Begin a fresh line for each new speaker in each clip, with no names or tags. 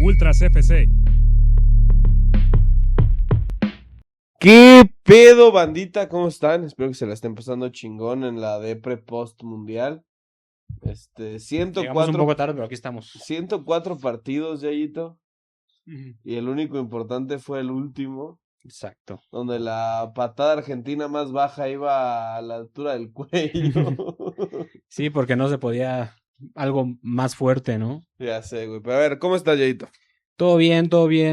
Ultras FC.
¿Qué pedo, bandita? ¿Cómo están? Espero que se la estén pasando chingón en la depre post mundial.
Llegamos un poco tarde, pero aquí estamos.
104 partidos, Yayito. Y el único importante fue el último,
Exacto.
donde la patada argentina más baja iba a la altura del cuello.
Sí, porque no se podía algo más fuerte, ¿no?
Ya sé, güey. Pero a ver, ¿cómo estás, Yayito?
Todo bien,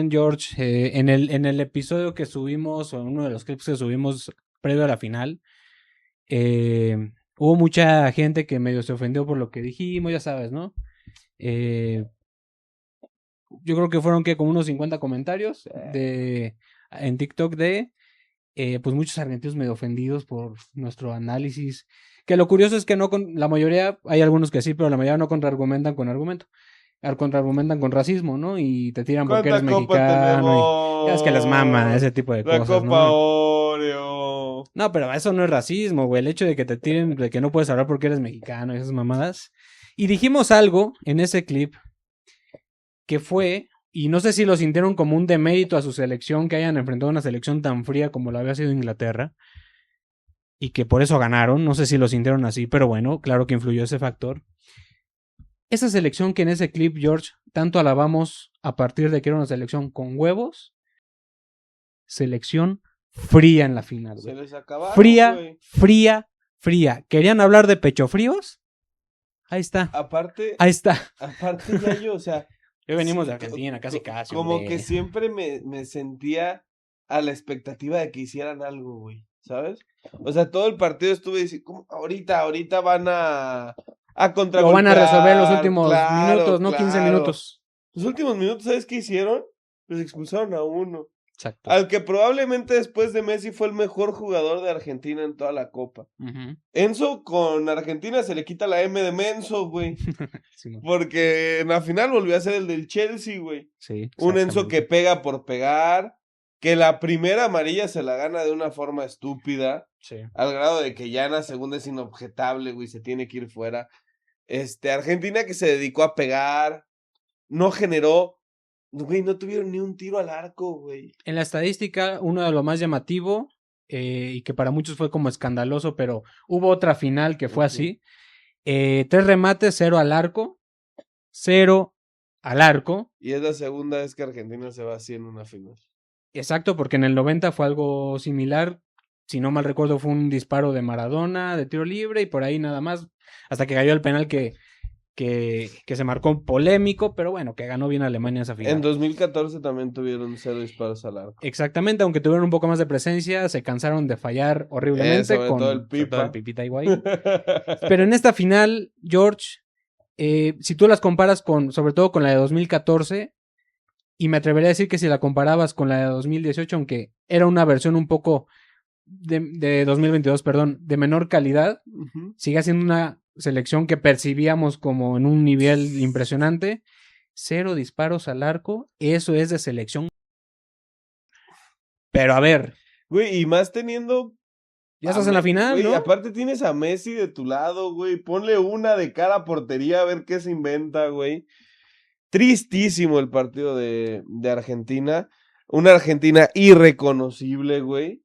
George. En el episodio que subimos, o en uno de los clips que subimos previo a la final, hubo mucha gente que medio se ofendió por lo que dijimos, ya sabes, ¿no? Yo creo que fueron como unos 50 comentarios en TikTok pues muchos argentinos medio ofendidos por nuestro análisis. Que lo curioso es que la mayoría, hay algunos que sí, pero la mayoría no contraargumentan con argumento. Contraargumentan con racismo, ¿no? Y te tiran porque eres mexicano. Ya es que les mama ese tipo de cosas,
Copa
¿no?
Oreo.
No, pero eso no es racismo, güey. El hecho de que te tiren, de que no puedes hablar porque eres mexicano y esas mamadas. Y dijimos algo en ese clip que fue, y no sé si lo sintieron como un demérito a su selección, que hayan enfrentado una selección tan fría como lo había sido Inglaterra, y que por eso ganaron. No sé si lo sintieron así, pero bueno, claro que influyó ese factor. Esa selección que en ese clip, George, tanto alabamos a partir de que era una selección con huevos, selección fría en la final, güey.
Se les acabaron,
Fría. ¿Querían hablar de pecho fríos? Ahí está.
Aparte, Yayo, o sea...
Hoy venimos de Argentina, casi.
Como
hombre.
que siempre me sentía a la expectativa de que hicieran algo, güey, ¿sabes? O sea, todo el partido estuve diciendo, ahorita van a contragolpear.
Lo van a resolver en los últimos minutos, ¿no? 15 minutos.
Los últimos minutos, ¿sabes qué hicieron? Pues expulsaron a uno.
Exacto.
Al que probablemente después de Messi fue el mejor jugador de Argentina en toda la Copa.
Uh-huh.
Enzo con Argentina se le quita la M de menso, güey.
Sí, no.
Porque en la final volvió a ser el del Chelsea, güey.
Sí,
un Enzo que pega por pegar, que la primera amarilla se la gana de una forma estúpida,
sí.
Al grado de que ya en la segunda es inobjetable, güey, se tiene que ir fuera. Argentina que se dedicó a pegar, no generó, güey, no tuvieron ni un tiro al arco, güey.
En la estadística, uno de lo más llamativo, y que para muchos fue como escandaloso, pero hubo otra final que fue así. 3 remates, 0 al arco. 0 al arco.
Y es la segunda vez que Argentina se va así en una final.
Exacto, porque en el 90 fue algo similar. Si no mal recuerdo, fue un disparo de Maradona, de tiro libre, y por ahí nada más, hasta que cayó el penal que se marcó polémico, pero bueno, que ganó bien Alemania esa final.
En 2014 también tuvieron 0 disparos al arco.
Exactamente, aunque tuvieron un poco más de presencia, se cansaron de fallar horriblemente
sobre
con
todo el Pipa.
Pipita Higuaín. Pero en esta final, George, si tú las comparas sobre todo con la de 2014, y me atrevería a decir que si la comparabas con la de 2018, aunque era una versión un poco de 2022, perdón, de menor calidad, sigue siendo una selección que percibíamos como en un nivel impresionante. 0 disparos al arco, eso es de selección. Pero a ver,
güey, y más teniendo...
Ya estás en la final,
güey,
¿no?
Aparte tienes a Messi de tu lado, güey. Ponle una de cara a portería a ver qué se inventa, güey. Tristísimo el partido de Argentina. Una Argentina irreconocible, güey.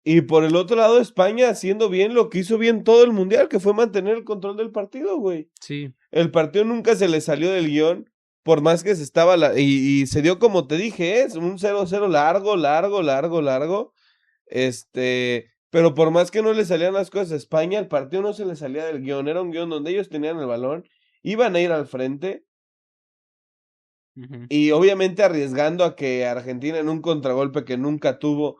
Y por el otro lado, España haciendo bien lo que hizo bien todo el mundial, que fue mantener el control del partido, güey.
Sí.
El partido nunca se le salió del guión, por más que se estaba... y se dio como te dije, un 0-0 largo. Pero por más que no le salían las cosas a España, el partido no se le salía del guión. Era un guión donde ellos tenían el balón, iban a ir al frente.
Uh-huh.
Y obviamente arriesgando a que Argentina en un contragolpe que nunca tuvo,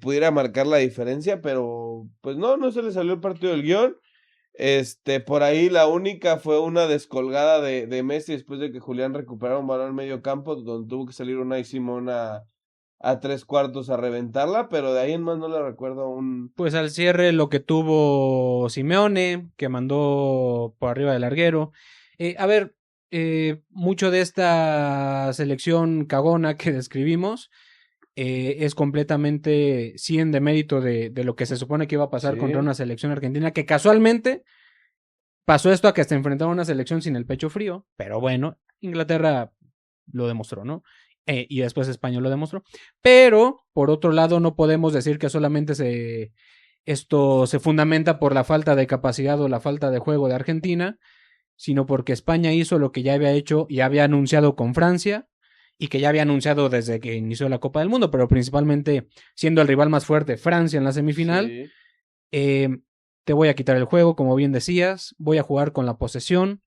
pudiera marcar la diferencia, pero pues no se le salió el partido del guión. Por ahí la única fue una descolgada de Messi después de que Julián recuperara un balón en medio campo, donde tuvo que salir Unai Simón a 3/4 a reventarla, pero de ahí en más no le recuerdo
Pues al cierre lo que tuvo Simeone, que mandó por arriba del larguero. Mucho de esta selección cagona que describimos es completamente 100 de mérito de lo que se supone que iba a pasar contra una selección argentina, que casualmente pasó esto a que se enfrentaba a una selección sin el pecho frío, pero bueno, Inglaterra lo demostró, ¿no? Y después España lo demostró. Pero, por otro lado, no podemos decir que solamente esto se fundamenta por la falta de capacidad o la falta de juego de Argentina, sino porque España hizo lo que ya había hecho y había anunciado con Francia y que ya había anunciado desde que inició la Copa del Mundo, pero principalmente siendo el rival más fuerte, Francia en la semifinal. Sí. Te voy a quitar el juego, como bien decías, voy a jugar con la posesión,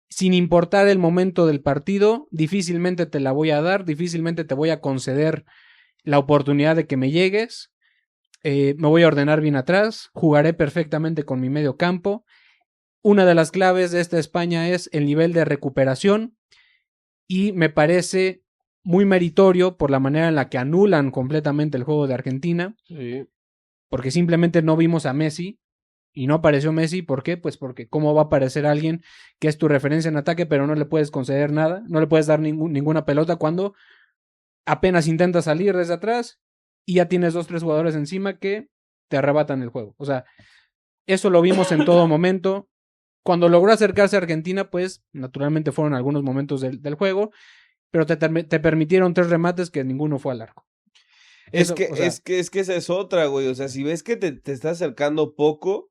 sin importar el momento del partido, difícilmente te la voy a dar, difícilmente te voy a conceder la oportunidad de que me llegues, me voy a ordenar bien atrás, jugaré perfectamente con mi medio campo. Una de las claves de esta España es el nivel de recuperación y me parece muy meritorio por la manera en la que anulan completamente el juego de Argentina, sí. Porque simplemente no vimos a Messi y no apareció Messi. ¿Por qué? Pues porque cómo va a aparecer alguien que es tu referencia en ataque pero no le puedes conceder nada, no le puedes dar ninguna pelota cuando apenas intenta salir desde atrás y ya tienes 2-3 jugadores encima que te arrebatan el juego. O sea, eso lo vimos en todo momento. Cuando logró acercarse a Argentina, pues naturalmente fueron algunos momentos del juego, pero te permitieron 3 remates que ninguno fue al arco.
Eso, es que esa es otra, güey. O sea, si ves que te está acercando poco,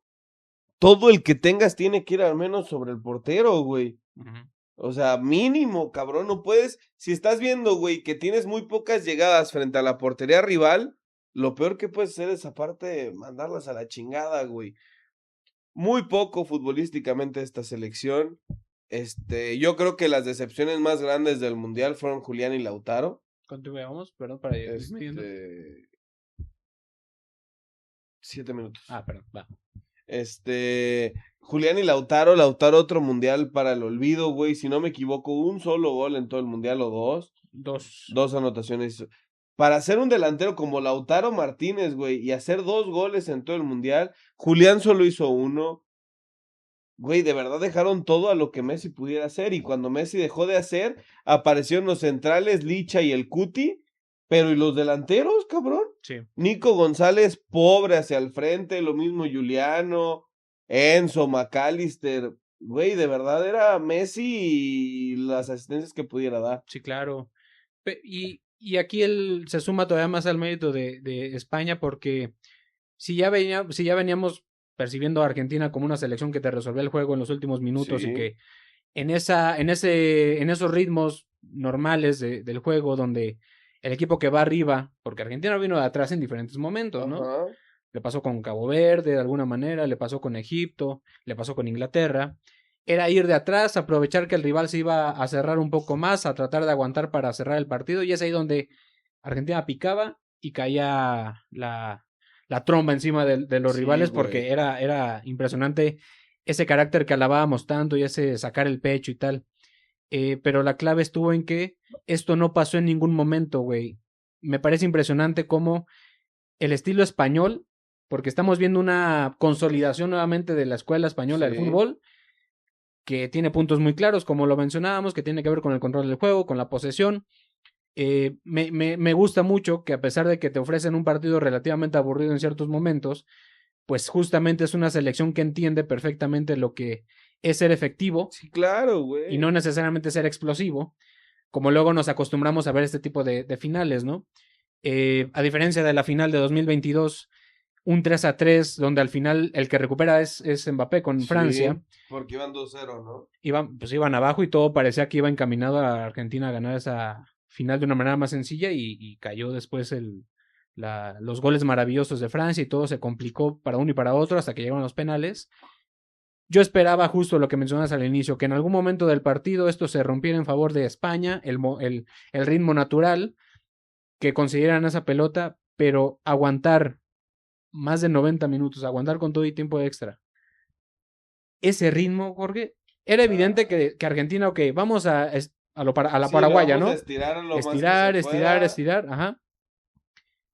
todo el que tengas tiene que ir al menos sobre el portero, güey. Uh-huh. O sea, mínimo, cabrón, no puedes. Si estás viendo, güey, que tienes muy pocas llegadas frente a la portería rival, lo peor que puedes hacer es aparte mandarlas a la chingada, güey. Muy poco futbolísticamente esta selección. Yo creo que las decepciones más grandes del mundial fueron Julián y Lautaro.
Continuemos, perdón, para
7 minutos.
Perdón, va.
Julián y Lautaro otro mundial para el olvido, güey. Si no me equivoco, un solo gol en todo el mundial o dos. Dos anotaciones. Para ser un delantero como Lautaro Martínez, güey, y hacer 2 goles en todo el mundial, Julián solo hizo 1. Güey, de verdad dejaron todo a lo que Messi pudiera hacer. Y cuando Messi dejó de hacer, aparecieron los centrales, Licha y el Cuti. Pero ¿y los delanteros, cabrón?
Sí.
Nico González, pobre hacia el frente. Lo mismo Juliano, Enzo, McAllister. Güey, de verdad era Messi y las asistencias que pudiera dar.
Sí, claro. Y aquí se suma todavía más al mérito de España, porque si ya veníamos percibiendo a Argentina como una selección que te resolvía el juego en los últimos minutos, sí. Y que en esos ritmos normales del juego, donde el equipo que va arriba, porque Argentina vino de atrás en diferentes momentos, ¿no? Uh-huh. Le pasó con Cabo Verde de alguna manera, le pasó con Egipto, le pasó con Inglaterra. Era ir de atrás, aprovechar que el rival se iba a cerrar un poco más, a tratar de aguantar para cerrar el partido, y es ahí donde Argentina picaba y caía la tromba encima de los rivales, porque era impresionante ese carácter que alabábamos tanto y ese sacar el pecho y tal. Pero la clave estuvo en que esto no pasó en ningún momento, güey. Me parece impresionante cómo el estilo español, porque estamos viendo una consolidación nuevamente de la escuela española del fútbol, que tiene puntos muy claros, como lo mencionábamos, que tiene que ver con el control del juego, con la posesión. Me gusta mucho que, a pesar de que te ofrecen un partido relativamente aburrido en ciertos momentos, pues justamente es una selección que entiende perfectamente lo que es ser efectivo.
Sí, claro, güey.
Y no necesariamente ser explosivo, como luego nos acostumbramos a ver este tipo de finales, ¿no? A diferencia de la final de 2022, un 3-3, donde al final el que recupera es Mbappé con Francia.
Porque iban 2-0, ¿no?
Iban abajo y todo parecía que iba encaminado a Argentina a ganar esa final de una manera más sencilla, y cayó después los goles maravillosos de Francia y todo se complicó para uno y para otro hasta que llegaron los penales. Yo esperaba justo lo que mencionas al inicio, que en algún momento del partido esto se rompiera en favor de España, el ritmo natural, que consiguieran esa pelota, pero aguantar más de 90 minutos, aguantar con todo y tiempo extra. Ese ritmo, Jorge, era evidente que Argentina, ok, vamos a la paraguaya, ¿no? Estirar, ajá.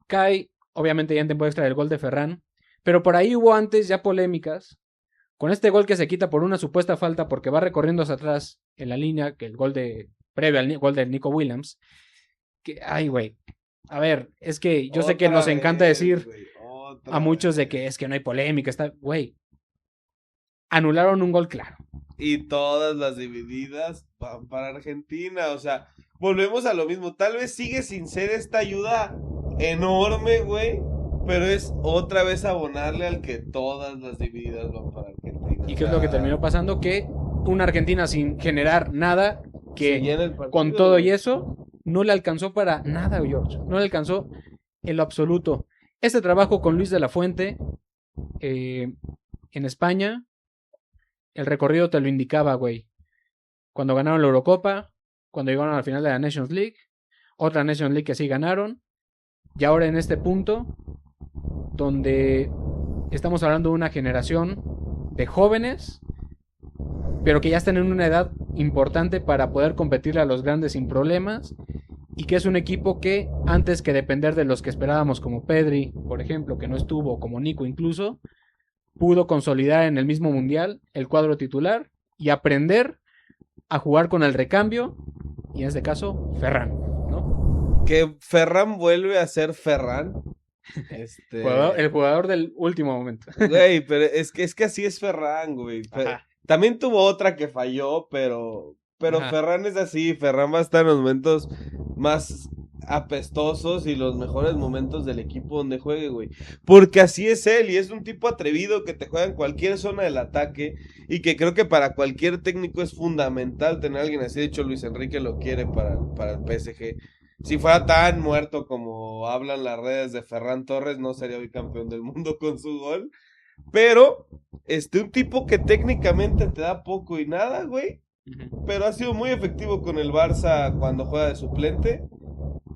Cae, obviamente ya en tiempo extra, el gol de Ferran, pero por ahí hubo antes ya polémicas, con este gol que se quita por una supuesta falta porque va recorriendo hacia atrás en la línea, que el gol previo al gol de Nico Williams, que, ay, güey, a ver, es que yo sé que nos encanta decir a muchos de que es que no hay polémica, güey, anularon un gol claro.
Y todas las divididas van para Argentina, o sea, volvemos a lo mismo. Tal vez sigue sin ser esta ayuda enorme, güey. Pero es otra vez abonarle al que todas las divididas van para Argentina.
¿Y qué es lo que terminó pasando? Que una Argentina sin generar nada, que
partido,
con todo
güey.
y eso, no le alcanzó para nada, George. No le alcanzó en lo absoluto. Este trabajo con Luis de la Fuente en España, el recorrido te lo indicaba, güey. Cuando ganaron la Eurocopa, cuando llegaron a la final de la Nations League, otra Nations League que sí ganaron, y ahora en este punto, donde estamos hablando de una generación de jóvenes, pero que ya están en una edad importante para poder competirle a los grandes sin problemas, y que es un equipo que, antes que depender de los que esperábamos como Pedri, por ejemplo, que no estuvo, como Nico incluso, pudo consolidar en el mismo mundial el cuadro titular y aprender a jugar con el recambio, y en este caso, Ferran, ¿no?
Que Ferran vuelve a ser Ferran.
El jugador del último momento.
Güey, pero es que así es Ferran, güey. También tuvo otra que falló, pero
Ajá.
Ferran es así. Ferran va a estar en los momentos más apestosos y los mejores momentos del equipo donde juegue, güey. Porque así es él y es un tipo atrevido que te juega en cualquier zona del ataque y que creo que para cualquier técnico es fundamental tener a alguien así. De hecho, Luis Enrique lo quiere para el PSG. Si fuera tan muerto como hablan las redes de Ferran Torres, no sería hoy campeón del mundo con su gol. Pero, un tipo que técnicamente te da poco y nada, güey. Pero ha sido muy efectivo con el Barça cuando juega de suplente.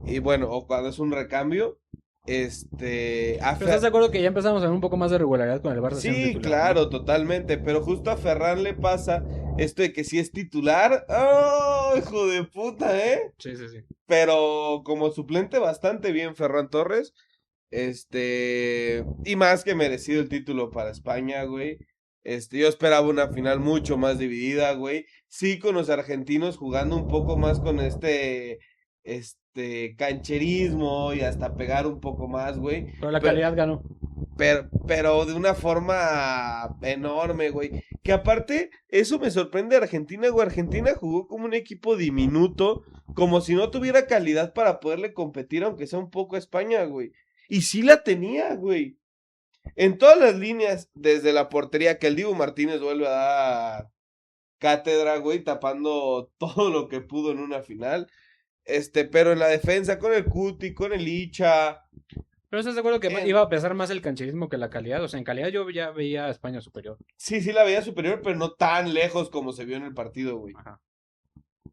Y bueno, o cuando es un recambio.
Pero ¿estás de acuerdo que ya empezamos a ver un poco más de regularidad con el Barça siendo
Sí,
titular,
claro,
¿no?
totalmente. Pero justo a Ferran le pasa esto de que si es titular. ¡Oh, hijo de puta, eh!
Sí.
Pero como suplente bastante bien Ferran Torres. Y más que merecido el título para España, güey. Yo esperaba una final mucho más dividida, güey. Sí, con los argentinos jugando un poco más con cancherismo y hasta pegar un poco más, güey.
Pero la calidad ganó.
Pero de una forma enorme, güey. Que aparte, eso me sorprende de Argentina, güey. Argentina jugó como un equipo diminuto, como si no tuviera calidad para poderle competir, aunque sea un poco a España, güey. Y sí la tenía, güey. En todas las líneas, desde la portería, que el Dibu Martínez vuelve a dar cátedra, güey, tapando todo lo que pudo en una final. Pero en la defensa, con el Cuti, con el Licha.
Pero ¿estás de acuerdo que iba a pesar más el cancherismo que la calidad? O sea, en calidad yo ya veía a España superior.
Sí, la veía superior, pero no tan lejos como se vio en el partido, güey.
Ajá.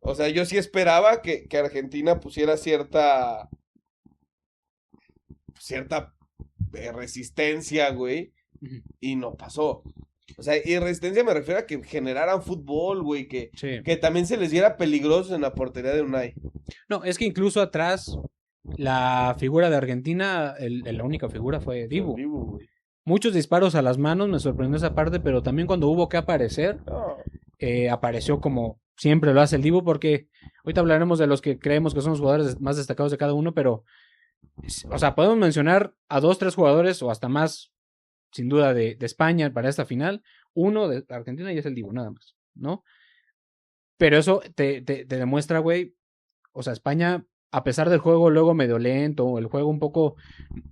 O sea, yo sí esperaba que Argentina pusiera cierta resistencia, güey, y no pasó. O sea, y resistencia me refiero a que generaran fútbol, güey, que también se les diera peligroso en la portería de Unai.
No, es que incluso atrás la figura de Argentina, la única figura fue Dibu. Muchos disparos a las manos, me sorprendió esa parte, pero también cuando hubo que aparecer, apareció como siempre lo hace el Dibu, porque ahorita hablaremos de los que creemos que son los jugadores más destacados de cada uno, pero, o sea, podemos mencionar a 2, 3 jugadores o hasta más, sin duda, de España para esta final. Uno de Argentina y es el Dibu, nada más, ¿no? Pero eso te demuestra, güey, o sea, España, a pesar del juego luego medio lento, el juego un poco,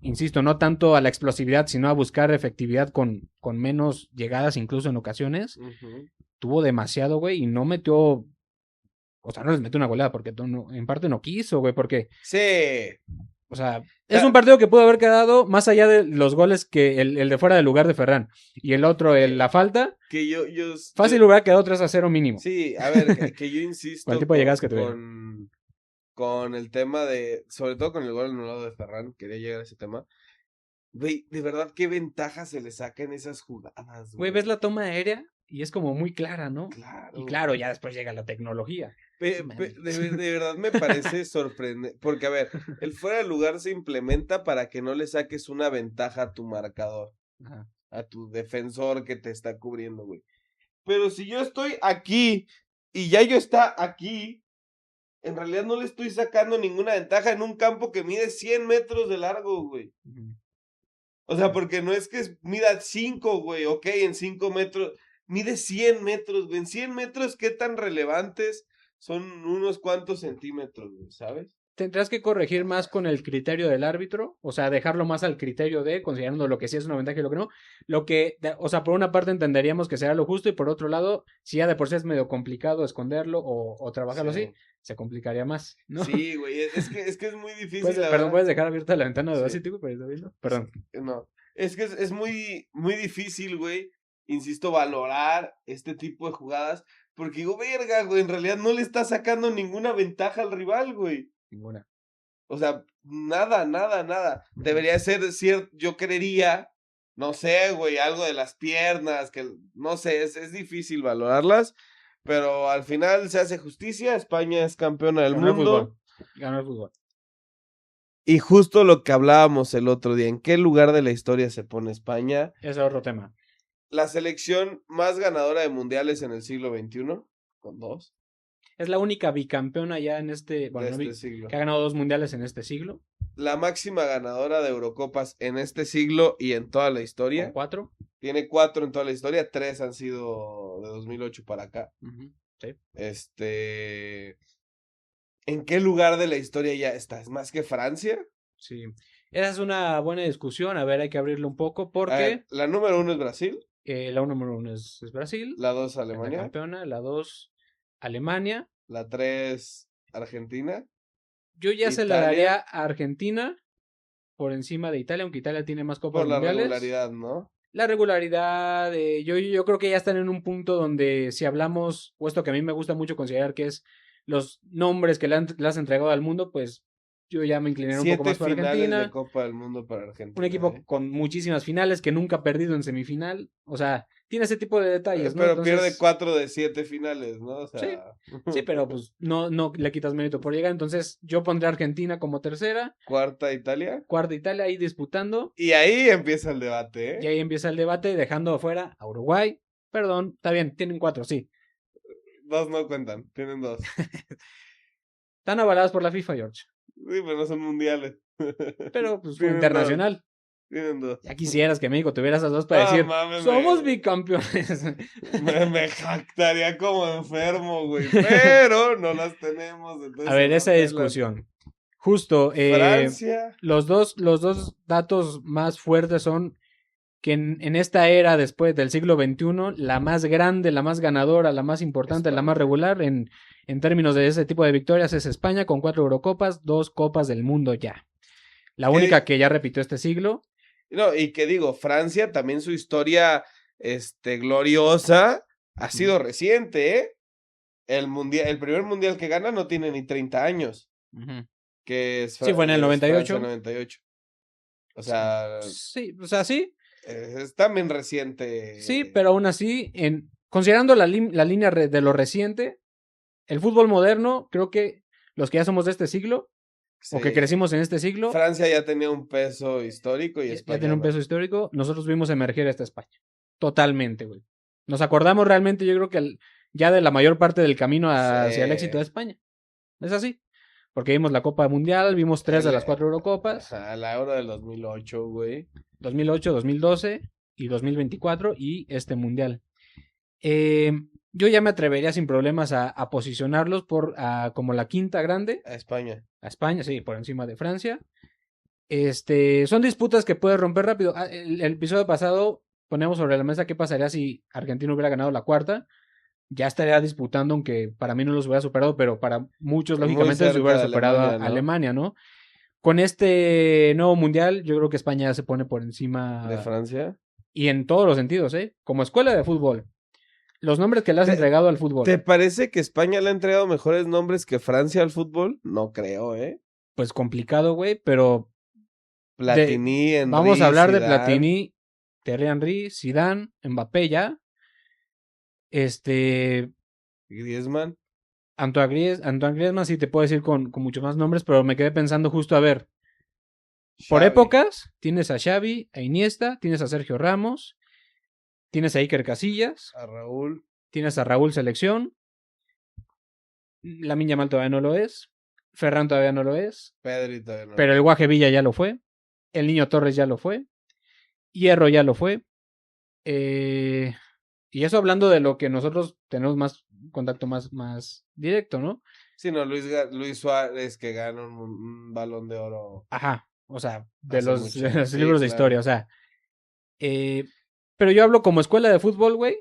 insisto, no tanto a la explosividad, sino a buscar efectividad con menos llegadas incluso en ocasiones, tuvo demasiado, güey, y no metió, o sea, no les metió una goleada, porque en parte no quiso, güey, porque...
Sí.
O sea, es un partido que pudo haber quedado más allá de los goles que el de fuera del lugar de Ferran y el otro, la falta.
Que yo
fácil hubiera quedado 3-0 mínimo.
Sí, a ver, que yo insisto
con el tipo de llegadas que
con el tema de, sobre todo con el gol anulado de Ferran, quería llegar a ese tema. Güey, de verdad, qué ventaja se le saca en esas jugadas,
güey. Ves la toma aérea y es como muy clara, ¿no?
Claro.
Y claro, ya después llega la tecnología.
De verdad me parece sorprendente. Porque, a ver, el fuera de lugar se implementa para que no le saques una ventaja a tu marcador.
Ajá.
A tu defensor que te está cubriendo, güey. Pero si yo estoy aquí y ya yo está aquí, en realidad no le estoy sacando ninguna ventaja en un campo que mide 100 metros de largo, güey. O sea, porque no es que mida 5, güey, ok, en 5 metros, mide 100 metros, güey. En 100 metros, ¿qué tan relevantes son unos cuantos centímetros, güey, ¿sabes?
Tendrás que corregir más con el criterio del árbitro, o sea, dejarlo más al criterio de, considerando lo que sí es una ventaja y lo que no. O sea, por una parte entenderíamos que será lo justo y por otro lado, si ya de por sí es medio complicado esconderlo o trabajarlo así,
Sí.
se complicaría más, ¿no?
Sí, güey, es que es muy difícil, la
Perdón,
verdad.
puedes dejar abierta la ventana de
Sí.
Audacity, güey, para estar viendo. Perdón.
No, es que es muy, muy difícil, güey, insisto, valorar este tipo de jugadas, porque digo, verga, güey, en realidad no le está sacando ninguna ventaja al rival, güey.
Ninguna.
O sea, nada, nada, nada. Debería ser cierto, yo creería, no sé, güey, algo de las piernas, que no sé, es difícil valorarlas, pero al final se hace justicia, España es campeona del
Ganó el
mundo.
fútbol. Ganó el fútbol.
Y justo lo que hablábamos el otro día, ¿en qué lugar de la historia se pone España?
Ese es otro tema.
La selección más ganadora de mundiales en el siglo XXI, con 2,
Es la única bicampeona ya en este, bueno,
de este siglo.
que ha ganado 2 mundiales en este siglo.
La máxima ganadora de Eurocopas en este siglo y en toda la
Con
historia.
4.
Tiene 4 en toda la historia, 3 han sido de 2008 para acá.
Sí.
¿En qué lugar de la historia ya está? ¿Es más que Francia?
Sí. Esa es una buena discusión. A ver, hay que abrirlo un poco
A
porque
ver, la número 1 es Brasil,
la número 1 es Brasil,
la 2
es la
Alemania,
campeona, la 2 Alemania.
la 3 Argentina,
Yo ya se la
Italia.
daría a Argentina por encima de Italia, aunque Italia tiene más copas
por la
mundiales.
regularidad, ¿no?
La regularidad, yo creo que ya están en un punto donde si hablamos, o esto que a mí me gusta mucho considerar que es los nombres que le has entregado al mundo, pues yo ya me incliné un poco
7
más por
finales de
Argentina.
Copa del Mundo para Argentina.
Un equipo
¿eh?
con muchísimas finales que nunca ha perdido en semifinal. O sea, tiene ese tipo de detalles, ¿no?
Pero
Entonces,
pierde 4 de 7 finales, ¿no? O sea...
sí, pero pues no le quitas mérito por llegar. Entonces, yo pondré a Argentina como tercera,
Cuarta Italia.
cuarta Italia ahí disputando.
Y ahí empieza el debate,
Y
¿eh?
ahí empieza el debate, dejando afuera a Uruguay. Perdón, está bien, tienen 4, sí.
2 no cuentan, tienen 2.
Están avaladas por la FIFA, George.
Sí, pero no son mundiales.
Pero pues fue
Tienen
internacional.
2. Tienen 2.
Ya quisieras que México tuviera esas dos para
Ah,
decir,
mames,
somos bicampeones.
me jactaría como enfermo, güey. Pero no las tenemos.
A ver, esa discusión. Justo,
Francia.
los dos datos más fuertes son que en esta era después del siglo XXI, la más grande, la más ganadora, la más importante,
España.
la más regular en términos de ese tipo de victorias es España con 4 Eurocopas, 2 Copas del Mundo ya. La única que ya repitió este siglo.
No, y que digo, Francia también su historia gloriosa ha sido reciente, ¿eh? El primer mundial que gana no tiene ni 30 años. Que es
Sí, fue en el 98.
Francia 98. O sea,
sí, o sea, sí.
Es también reciente.
Sí, pero aún así, considerando la línea de lo reciente, el fútbol moderno, creo que los que ya somos de este siglo,
Sí.
o que crecimos en este siglo,
Francia ya tenía un peso histórico y España
ya tiene un
no.
peso histórico, nosotros vimos emerger esta España. Totalmente, güey. Nos acordamos realmente, yo creo que ya de la mayor parte del camino hacia el éxito de España. Es así. Porque vimos la Copa Mundial, vimos 3 de las 4 Eurocopas.
Ajá, la Euro del 2008, güey.
2008, 2012 y 2024 y este Mundial. Yo ya me atrevería sin problemas a posicionarlos como la quinta grande.
A España.
A España, sí, por encima de Francia. Son disputas que puedes romper rápido. El episodio pasado ponemos sobre la mesa qué pasaría si Argentina hubiera ganado la cuarta. Ya estaría disputando, aunque para mí no los hubiera superado, pero para muchos, lógicamente, se hubiera superado a Alemania, ¿no? Con este nuevo mundial, yo creo que España ya se pone por encima
de Francia.
Y en todos los sentidos, ¿eh? Como escuela de fútbol. Los nombres que le has entregado al fútbol.
¿Te parece que España le ha entregado mejores nombres que Francia al fútbol? No creo, ¿eh?
Pues complicado, güey, pero...
Platini, Henry,
vamos a hablar
Zidane.
de Platini, Thierry Henry, Zidane, Mbappé ya.
Griezmann.
Antoine Griezmann sí te puedo decir con muchos más nombres, pero me quedé pensando justo, a ver...
Xavi.
Por épocas, tienes a Xavi, a Iniesta, tienes a Sergio Ramos, tienes a Iker Casillas,
a Raúl,
tienes a Raúl Selección, Lamine Yamal todavía no lo es, Ferran todavía no lo es,
Pedri todavía no.
pero el Guaje Villa ya lo fue, el Niño Torres ya lo fue, Hierro ya lo fue, Y eso hablando de lo que nosotros tenemos más contacto más directo, ¿no?
Sí, no, Luis Suárez que gana un Balón de Oro
Ajá, o sea, de
hace
los,
mucho.
de los
Sí,
libros de
claro.
historia, o sea. Pero yo hablo como escuela de fútbol, güey.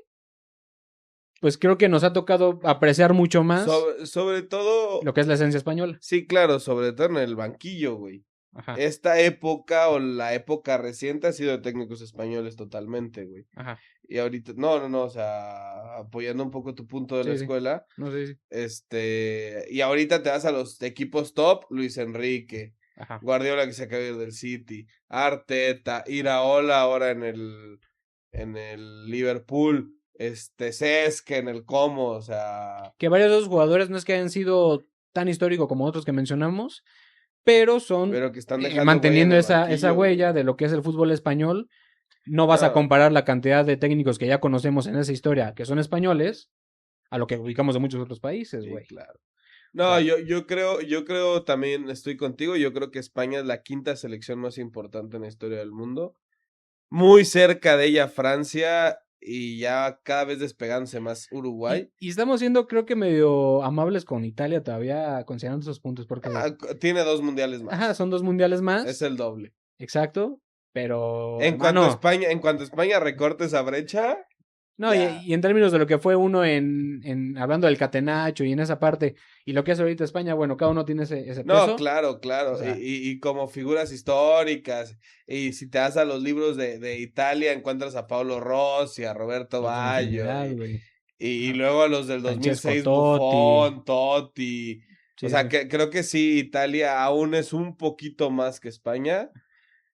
Pues creo que nos ha tocado apreciar mucho más
Sobre todo,
lo que es la esencia española.
sí, claro, sobre todo en el banquillo, güey.
Ajá,
Esta época o la época reciente ha sido de técnicos españoles totalmente, güey.
ajá.
Y ahorita, no, o sea, apoyando un poco tu punto de la
Sí, sí.
escuela,
No sé, sí.
y ahorita te vas a los equipos top, Luis Enrique,
Ajá.
Guardiola que se acaba de ir del City, Arteta, Iraola ahora en el Liverpool, Cesc en el Como, o sea,
Que varios de esos jugadores no es que hayan sido tan históricos como otros que mencionamos, pero son
pero que están dejando huella en
manteniendo
el
esa
banquillo,
huella
güey.
de lo que es el fútbol español. No vas a
No,
comparar la cantidad de técnicos que ya conocemos en esa historia, que son españoles, a lo que ubicamos de muchos otros países,
sí,
güey.
claro.
O
No,
sea,
yo creo también estoy contigo, yo creo que España es la quinta selección más importante en la historia del mundo. Muy cerca de ella Francia y ya cada vez despegándose más Uruguay.
y estamos siendo, creo que medio amables con Italia todavía, considerando esos puntos, porque,
Tiene 2 mundiales más.
ajá, son 2 mundiales más.
Es el doble.
Exacto, pero,
En cuanto a
hermano,
España, en cuanto a España recorte esa brecha,
no,
ya.
y en términos de lo que fue uno hablando del catenacho y en esa parte, y lo que es ahorita España, bueno, cada uno tiene ese
No,
peso,
claro,
o
claro. Y,
sea,
y, y como figuras históricas. Y si te vas a los libros de Italia, encuentras a Paolo Rossi, a Roberto
los de
Baggio.
infinidad,
Y,
güey.
y, y
Ajá.
luego a los del
Francesco
2006,
Totti,
Buffon, Totti. O
sí,
sea,
sí.
que creo que sí, Italia aún es un poquito más que España.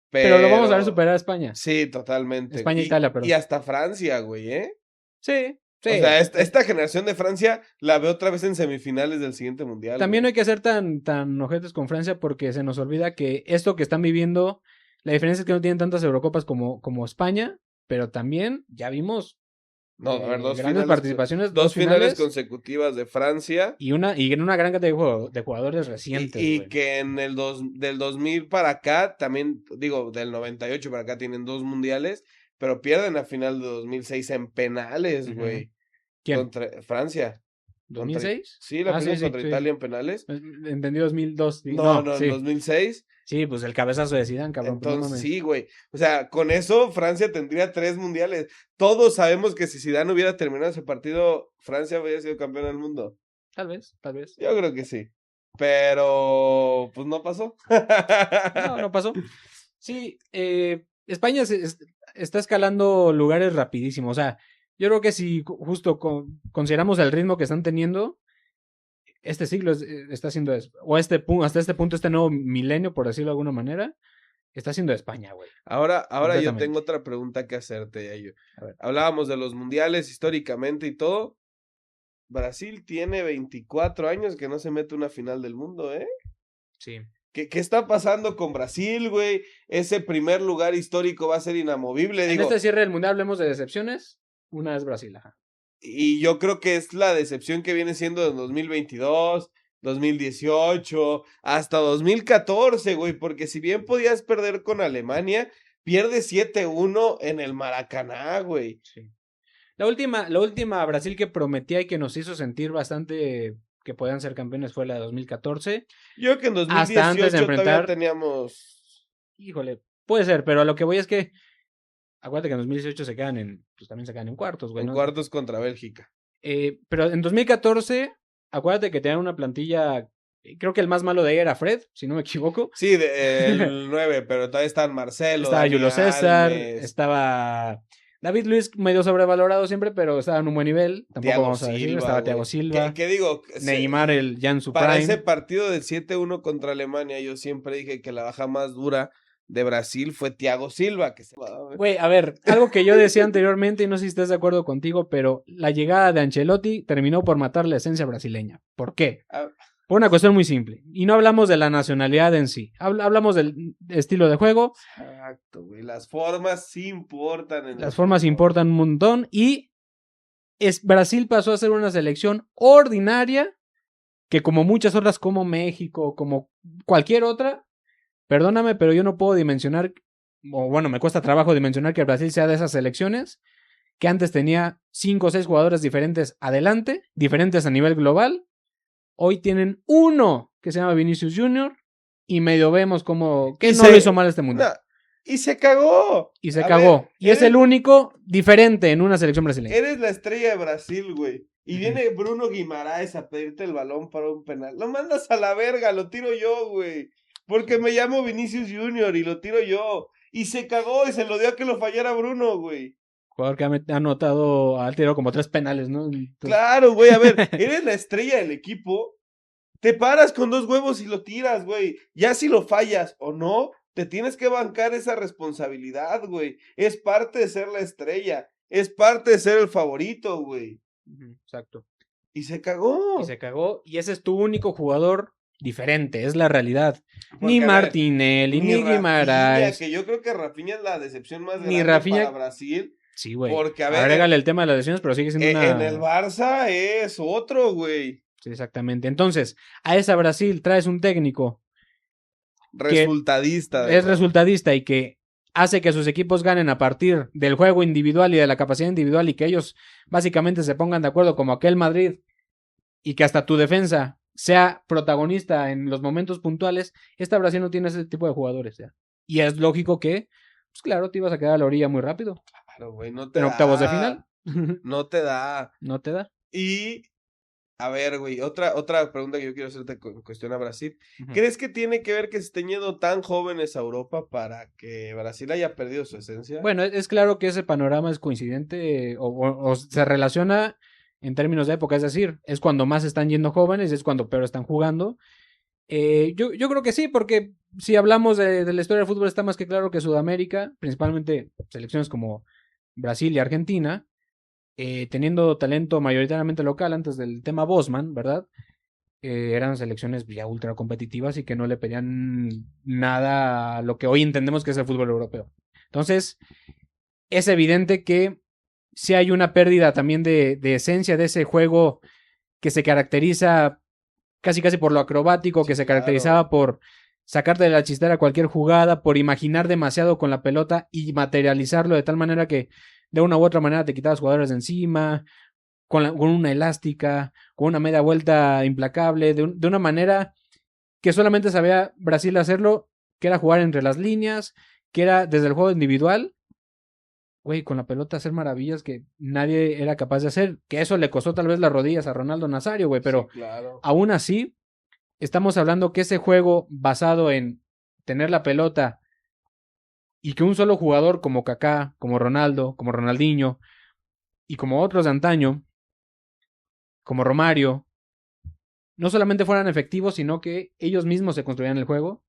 Pero lo vamos a ver
Pero
superar a España.
sí, totalmente.
España e
Y,
Italia,
y
perdón.
hasta Francia, güey, ¿eh?
Sí,
O
sí.
sea, esta generación de Francia la veo otra vez en semifinales del siguiente mundial,
También no
güey.
hay que ser tan ojetes con Francia porque se nos olvida que esto que están viviendo, la diferencia es que no tienen tantas Eurocopas como España, pero también ya vimos
No, a ver,
grandes participaciones, dos
dos finales
finales
consecutivas de Francia
y en una gran cantidad de jugadores recientes,
y
güey.
que del 2000 para acá, también, digo, del 98 para acá tienen 2 mundiales, pero pierden la final de 2006 en penales,
Ujú.
güey,
¿Quién?
contra Francia.
¿2006?
Sí, la
Ah, sí,
pierden
sí,
contra
sí.
Italia en penales.
Entendí 2002.
No,
No,
no, en
sí.
2006.
Sí, pues el cabezazo de Zidane, cabrón, pues no
Entonces,
mames.
sí, güey. O sea, con eso Francia tendría 3 mundiales. Todos sabemos que si Zidane hubiera terminado ese partido, Francia habría sido campeón del mundo.
Tal vez, tal vez.
Yo creo que sí. Pero, pues no pasó.
No, no pasó. Sí, España está escalando lugares rapidísimo. O sea, yo creo que si justo consideramos el ritmo que están teniendo, este siglo está siendo, o hasta este punto, este nuevo milenio, por decirlo de alguna manera, está siendo España, güey.
Ahora yo tengo
Completamente.
otra pregunta que hacerte, Yayo.
A ver.
Hablábamos de los mundiales históricamente y todo. Brasil tiene 24 años que no se mete una final del mundo, ¿eh?
Sí.
¿Qué está pasando con Brasil, güey? Ese primer lugar histórico va a ser inamovible,
En
digo.
este cierre del mundial hablemos de decepciones. Una es Brasil, ajá.
Y yo creo que es la decepción que viene siendo en 2022, 2018, hasta 2014, güey, porque si bien podías perder con Alemania, pierdes 7-1 en el Maracaná, güey.
Sí. La última Brasil que prometía y que nos hizo sentir bastante que podían ser campeones fue la de 2014.
Yo creo que en
Hasta antes de
2018 todavía
enfrentar.
teníamos...
Híjole, puede ser, pero a lo que voy es que. Acuérdate que en 2018 pues también se quedan en cuartos, güey,
En
¿no?
cuartos contra Bélgica.
Pero en 2014, acuérdate que tenían una plantilla. Creo que el más malo de ahí era Fred, si no me equivoco.
Sí, el 9, pero todavía están Marcelo,
Estaba
Dani
Julio César,
Alves,
estaba David Luiz, medio sobrevalorado siempre, pero estaba en un buen nivel. Tampoco
Thiago
vamos a decir.
Silva,
Estaba Thiago
güey.
Silva,
¿Qué digo?
Neymar, el ya en su
Para ese
prime.
partido del 7-1 contra Alemania, yo siempre dije que la baja más dura de Brasil fue Thiago Silva.
Güey, a ver, algo que yo decía anteriormente, y no sé si estás de acuerdo contigo, pero la llegada de Ancelotti terminó por matar la esencia brasileña. ¿Por qué?
Ah,
Por una cuestión muy simple. Y no hablamos de la nacionalidad en sí. Hablamos del estilo de juego.
Exacto, güey. Las formas sí importan.
Las formas importan un montón. Y Brasil pasó a ser una selección ordinaria que como muchas otras, como México, como cualquier otra, perdóname, pero yo no puedo dimensionar, o bueno, me cuesta trabajo dimensionar que Brasil sea de esas selecciones que antes tenía 5 o 6 jugadores diferentes adelante, diferentes a nivel global. Hoy tienen uno que se llama Vinicius Junior y medio vemos como que no lo hizo mal este mundial.
No, y se cagó.
Y se cagó. Y es el único diferente en una selección brasileña.
Eres la estrella de Brasil, güey. Y viene Bruno Guimaraes a pedirte el balón para un penal. Lo mandas a la verga, lo tiro yo, güey. Porque me llamo Vinicius Junior y lo tiro yo. Y se cagó y se lo dio a que lo fallara Bruno, güey.
Jugador que ha anotado, ha tirado como 3 penales, ¿no? Entonces...
Claro, güey, a ver, eres la estrella del equipo. Te paras con 2 huevos y lo tiras, güey. Ya si lo fallas o no, te tienes que bancar esa responsabilidad, güey. Es parte de ser la estrella. Es parte de ser el favorito, güey.
Exacto.
Y se cagó.
Y se cagó. Y ese es tu único jugador diferente. Es la realidad. Porque, ni Martinelli, ni Guimaraes.
Que yo creo que Rafinha es la decepción más grande para Brasil.
Sí, güey.
Porque, a ver.
Agrégale el tema de las lesiones, pero sigue siendo una...
En el Barça es otro, güey.
Sí, exactamente. Entonces, a esa Brasil traes un técnico
resultadista.
Es resultadista y que hace que sus equipos ganen a partir del juego individual y de la capacidad individual y que ellos básicamente se pongan de acuerdo como aquel Madrid y que hasta tu defensa sea protagonista en los momentos puntuales. Esta Brasil no tiene ese tipo de jugadores ya. Y es lógico que, pues claro, te ibas a quedar a la orilla muy rápido.
Claro, güey, no te
en
da.
Octavos de final.
No te da.
No te da.
Y a ver, güey, otra pregunta que yo quiero hacerte en cuestión a Brasil. ¿Crees que tiene que ver que se estén yendo tan jóvenes a Europa para que Brasil haya perdido su esencia?
Bueno, es claro que ese panorama es coincidente o se relaciona en términos de época, es decir, es cuando más están yendo jóvenes, es cuando peor están jugando. Yo creo que sí, porque si hablamos de la historia del fútbol está más que claro que Sudamérica, principalmente selecciones como Brasil y Argentina, teniendo talento mayoritariamente local antes del tema Bosman, ¿verdad? Eran selecciones ya ultra competitivas y que no le pedían nada a lo que hoy entendemos que es el fútbol europeo. Entonces, es evidente que sí hay una pérdida también de esencia de ese juego que se caracteriza casi por lo acrobático, que se caracterizaba por sacarte de la chistera cualquier jugada, por imaginar demasiado con la pelota y materializarlo de tal manera que de una u otra manera te quitabas jugadores de encima, con una elástica, con una media vuelta implacable, de una manera que solamente sabía Brasil hacerlo, que era jugar entre las líneas, que era desde el juego individual, güey, con la pelota hacer maravillas que nadie era capaz de hacer, que eso le costó tal vez las rodillas a Ronaldo Nazario, güey, pero
sí, claro.
Aún así, estamos hablando que ese juego basado en tener la pelota y que un solo jugador como Kaká, como Ronaldo, como Ronaldinho y como otros de antaño, como Romario, no solamente fueran efectivos, sino que ellos mismos se construían el juego.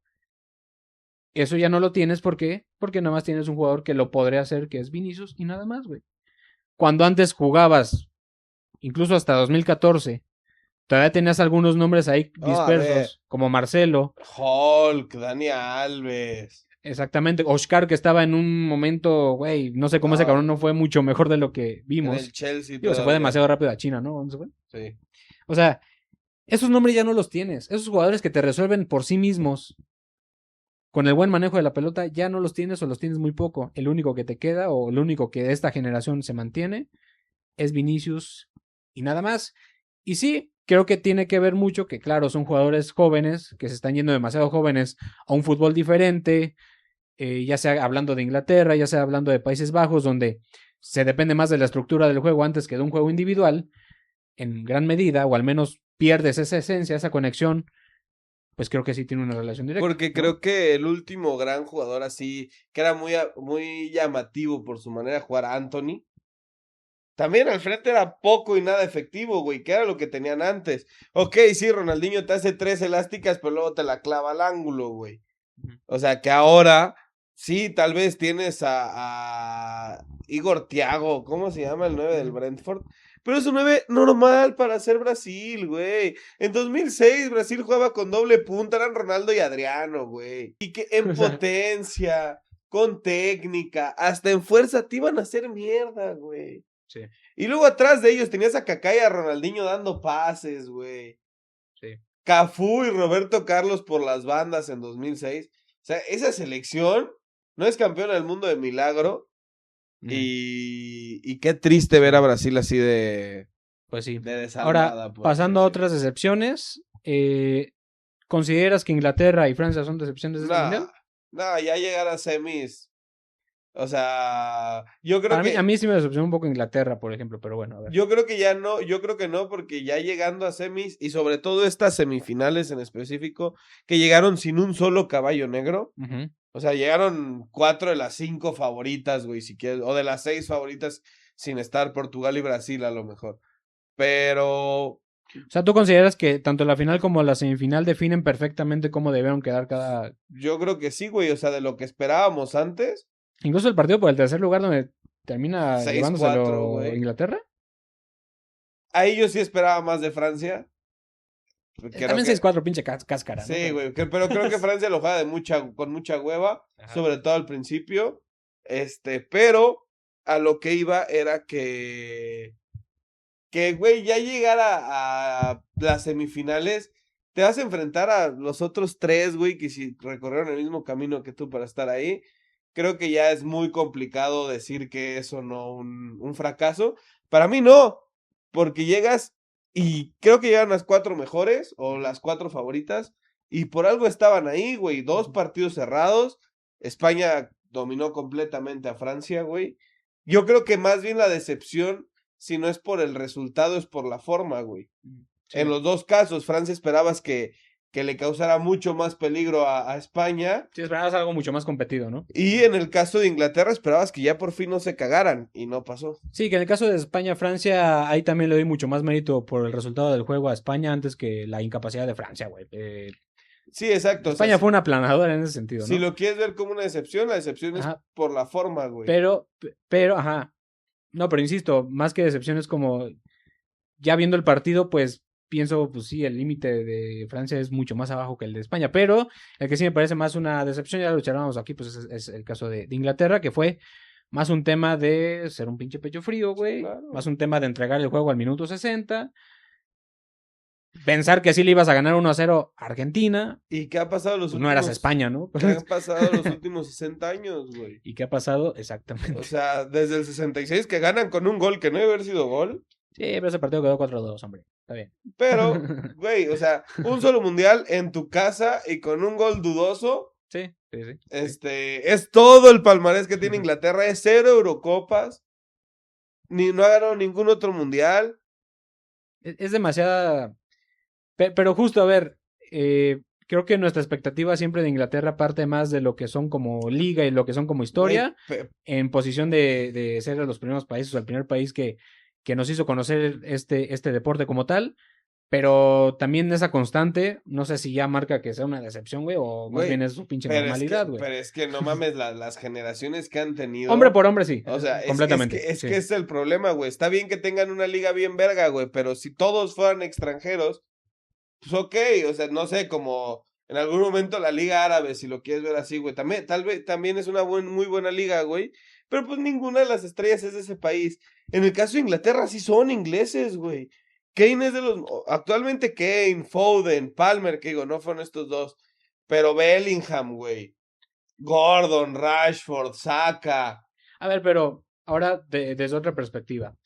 Eso ya no lo tienes, ¿por qué? Porque nada más tienes un jugador que lo podría hacer, que es Vinicius, y nada más, güey. Cuando antes jugabas, incluso hasta 2014, todavía tenías algunos nombres ahí dispersos, como Marcelo.
Hulk, Dani Alves.
Exactamente, Oscar que estaba en un momento, güey, no sé cómo ese cabrón no fue mucho mejor de lo que vimos.
En el Chelsea.
Digo, se fue demasiado rápido a China, ¿no? ¿Dónde se fue?
Sí.
O sea, esos nombres ya no los tienes. Esos jugadores que te resuelven por sí mismos con el buen manejo de la pelota, ya no los tienes o los tienes muy poco. El único que te queda o el único que de esta generación se mantiene es Vinicius y nada más. Y sí, creo que tiene que ver mucho que, claro, son jugadores jóvenes que se están yendo demasiado jóvenes a un fútbol diferente, ya sea hablando de Inglaterra, ya sea hablando de Países Bajos, donde se depende más de la estructura del juego antes que de un juego individual, en gran medida, o al menos pierdes esa esencia, esa conexión, pues creo que sí tiene una relación directa.
Porque creo que el último gran jugador así, que era muy llamativo por su manera de jugar, Anthony, también al frente era poco y nada efectivo, güey, que era lo que tenían antes. Ok, sí, Ronaldinho te hace 3 elásticas, pero luego te la clava al ángulo, güey. O sea, que ahora, sí, tal vez tienes a Igor Thiago, ¿cómo se llama el 9 del Brentford? Pero es un 9 normal para ser Brasil, güey. En 2006 Brasil jugaba con doble punta, eran Ronaldo y Adriano, güey. Y que en potencia, con técnica, hasta en fuerza te iban a hacer mierda, güey.
Sí.
Y luego atrás de ellos tenías a Kaká y a Ronaldinho dando pases, güey.
Sí.
Cafú y Roberto Carlos por las bandas en 2006. O sea, esa selección no es campeona del mundo de milagro, Y qué triste ver a Brasil así de...
Pues sí.
De desalmada.
Ahora, pasando a otras decepciones, ¿consideras que Inglaterra y Francia son decepciones de este mundial?
No, ya llegar a semis. O sea, yo creo
A mí sí me decepcionó un poco Inglaterra, por ejemplo, pero bueno, a ver.
Yo creo que ya no, yo creo que no, porque ya llegando a semis, y sobre todo estas semifinales en específico, que llegaron sin un solo caballo negro.
Uh-huh.
O sea, llegaron 4 de las 5 favoritas, güey, si quieres, o de las 6 favoritas sin estar Portugal y Brasil a lo mejor. Pero...
O sea, ¿tú consideras que tanto la final como la semifinal definen perfectamente cómo debieron quedar cada...?
Yo creo que sí, güey, o sea, de lo que esperábamos antes.
Incluso el partido por el tercer lugar donde termina
6-4,
llevándoselo
güey.
Inglaterra.
Ahí yo sí esperaba más de Francia.
También 6-4, pinche cáscara, ¿no?
Sí, güey, pero creo que Francia lo juega con mucha hueva,
Ajá.
sobre todo al principio. Pero a lo que iba era güey, ya llegar a las semifinales, te vas a enfrentar a los otros 3, güey, que si recorrieron el mismo camino que tú para estar ahí. Creo que ya es muy complicado decir que eso no un fracaso. Para mí no, porque llegas y creo que llegan las 4 mejores o las 4 favoritas y por algo estaban ahí, güey. 2 partidos cerrados. España dominó completamente a Francia, güey. Yo creo que más bien la decepción, si no es por el resultado, es por la forma, güey. Sí. En los dos casos, Francia esperabas que le causara mucho más peligro a España.
Sí, esperabas algo mucho más competido, ¿no?
Y en el caso de Inglaterra esperabas que ya por fin no se cagaran, y no pasó.
Sí, que en el caso de España-Francia, ahí también le doy mucho más mérito por el resultado del juego a España antes que la incapacidad de Francia, güey.
Sí, exacto.
España fue una aplanadora en ese sentido, ¿no?
Si lo quieres ver como una decepción, la decepción es por la forma, güey.
Pero, ajá. No, pero insisto, más que decepción es como, ya viendo el partido, pues pienso, pues sí, el límite de Francia es mucho más abajo que el de España, pero el que sí me parece más una decepción, ya lo charlamos aquí, pues es el caso de Inglaterra, que fue más un tema de ser un pinche pecho frío, güey, claro. Más un tema de entregar el juego al minuto 60, pensar que así le ibas a ganar 1-0 a Argentina.
¿Y qué ha pasado los últimos?
No eras España, ¿no?
¿Qué ha pasado los últimos 60 años, güey?
¿Y qué ha pasado? Exactamente.
O sea, desde el 66 que ganan con un gol que no debe haber sido gol.
Sí, pero ese partido quedó 4-2, hombre. Está bien.
Pero, güey, o sea, un solo mundial en tu casa y con un gol dudoso.
Sí.
Es todo el palmarés que tiene Inglaterra. Es 0 Eurocopas. No ha ganado ningún otro mundial.
Es demasiada... Pero justo, a ver, creo que nuestra expectativa siempre de Inglaterra parte más de lo que son como liga y lo que son como historia, en posición de ser de los primeros países o el primer país que nos hizo conocer este deporte como tal, pero también esa constante, no sé si ya marca que sea una decepción, güey, o más bien es su pinche normalidad, güey.
Pero es que no mames, las generaciones que han tenido.
Hombre por hombre, sí.
O sea,
completamente.
Es que es el problema, güey. Está bien que tengan una liga bien verga, güey, pero si todos fueran extranjeros, pues ok, o sea, no sé, como en algún momento la liga árabe, si lo quieres ver así, güey, tal vez también es una muy buena liga, güey, pero pues ninguna de las estrellas es de ese país. En el caso de Inglaterra sí son ingleses, güey. Kane es de los... Actualmente Kane, Foden, Palmer, que digo, no fueron estos dos, pero Bellingham, güey. Gordon, Rashford, Saka.
A ver, pero ahora desde otra perspectiva.